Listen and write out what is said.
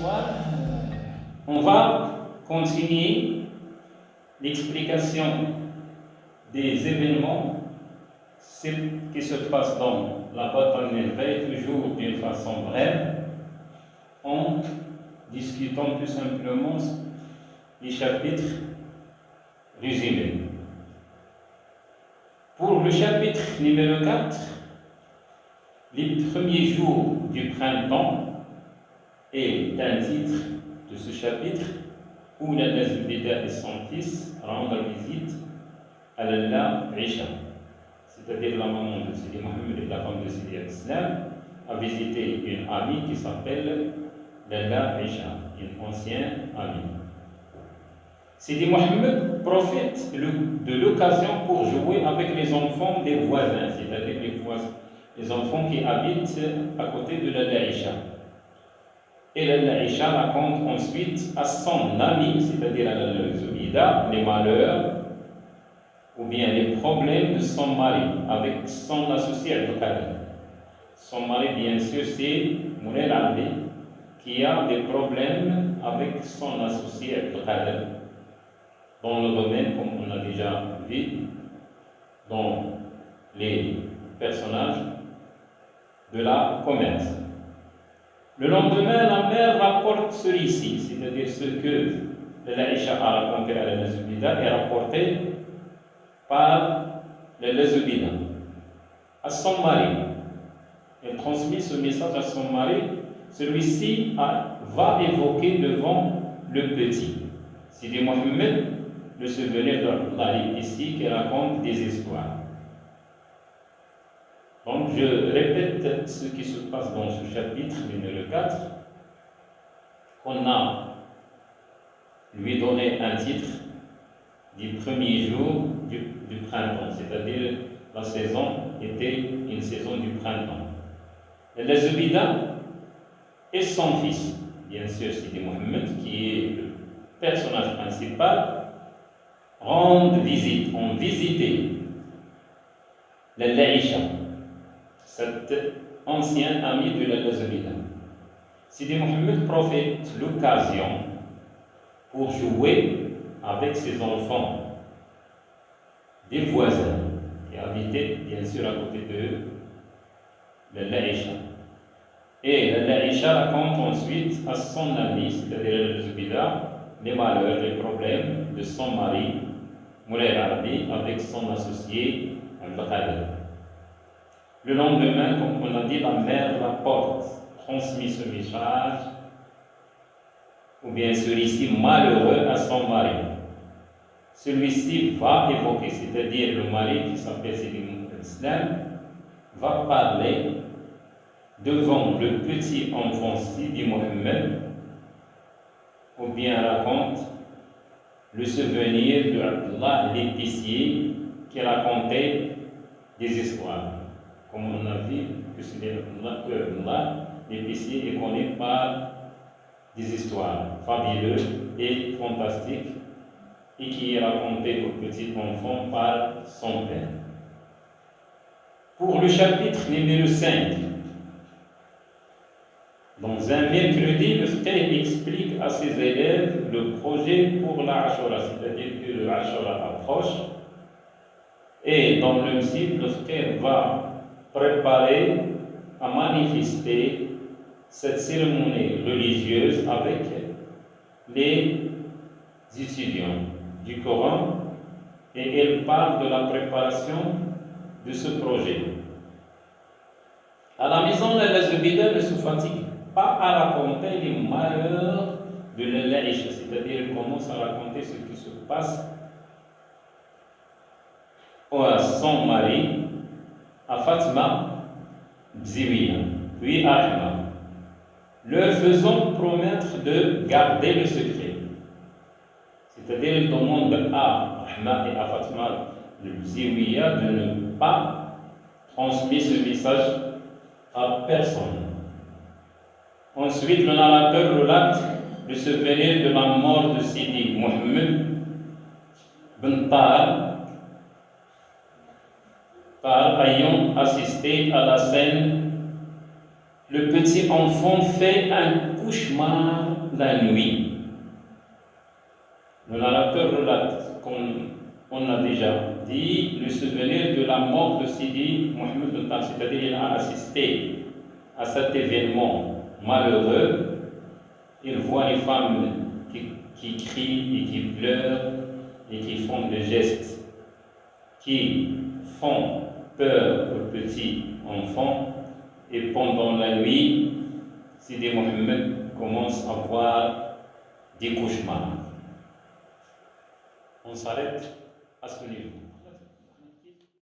soir, on va continuer l'explication des événements qui se passent dans la bataille Merveille, toujours d'une façon brève, en discutant tout simplement les chapitres résumés. Pour le chapitre numéro 4, les premiers jours du printemps est un titre de ce chapitre où Lalla Zubayda et son fils rendent visite à Lalla Aïcha, c'est-à-dire la maman de Sidi Mohamed et la femme de Sidi al-Islam, a visité une amie qui s'appelle Lalla Aïcha, une ancienne amie. Sidi Mohamed profite de l'occasion pour jouer avec les enfants des voisins, c'est-à-dire les enfants qui habitent à côté de Lalla Aïcha. Et Lalla Aïcha raconte ensuite à son ami, c'est-à-dire à Lalla Zubayda, les malheurs ou bien les problèmes de son mari avec son associé Al-Qadir. Son mari, bien sûr, c'est Moulay Al-Arabi, qui a des problèmes avec son associé Al-Qadir dans le domaine, comme on a déjà vu, dans les personnages de la commerce. Le lendemain, la mère rapporte ce récit, c'est-à-dire ce que Lalla Aïcha a raconté à Lalla Zubayda est rapporté par Lalla Zubayda à son mari. Elle transmet ce message à son mari. Celui-ci va évoquer devant le petit Sidi Mohamed le souvenir d'Abdullah ici qui raconte des histoires. Donc je répète ce qui se passe dans ce chapitre numéro 4, qu'on a lui donné un titre du premier jour du printemps, c'est-à-dire la saison était une saison du printemps. Lalla Zubayda et son fils, bien sûr Sidi Mohamed, qui est le personnage principal, ont visité Lalla Aïcha, cette ancienne amie de Lalla Zubayda. Sidi Mohamed profite l'occasion pour jouer avec ses enfants des voisins qui habitaient bien sûr à côté de Lalla Aïcha. Et Lalla Aïcha raconte ensuite à son ami, c'est-à-dire Lalla Zubayda, les malheurs, les problèmes de son mari, Moulay Al-Arabi, avec son associé Al-Qadir. Le lendemain, comme on a dit, la mère rapporte, transmet ce message, ou bien ce récit malheureux à son mari. Celui-ci va évoquer, c'est-à-dire le mari qui s'appelle Sidi al-Islam, va parler devant le petit enfant Sidi Mohamed, ou bien raconte le souvenir de Abdullah l'épicier qui racontait des histoires. Comme on a vu que Sidi Abdullah l'épicier est connu par des histoires fabuleuses et fantastiques et qui est raconté au petit enfant par son père. Pour le chapitre numéro 5, dans un mercredi, le frère explique à ses élèves le projet pour la Ashura, c'est-à-dire que le Ashura approche. Et dans le cycle, le frère va préparer à manifester cette cérémonie religieuse avec les étudiants du Coran et elle parle de la préparation de ce projet. À la maison, Lalla Zubayda ne se fatigue pas à raconter les malheurs de Lalla Aïcha, c'est-à-dire elle commence à raconter ce qui se passe à son mari, à Fatima Bziwiya, puis à Ahmad, leur faisant promettre de garder le secret. C'est-à-dire elle demande à Ahmad et à Fatima Bziwiya de ne pas transmettre ce message à personne. Ensuite, le narrateur relate le souvenir de la mort de Sidi Mohamed ben Par ayant assisté à la scène, le petit enfant fait un cauchemar la nuit. Le narrateur relate, comme on a déjà dit, le souvenir de la mort de Sidi Mohamed al-Tan, c'est-à-dire qu'il a assisté à cet événement malheureux. Il voit les femmes qui crient et qui pleurent et qui font des gestes qui font peur aux petits enfants. Et pendant la nuit, Sidi Mohamed commence à voir des cauchemars. On s'arrête à ce niveau.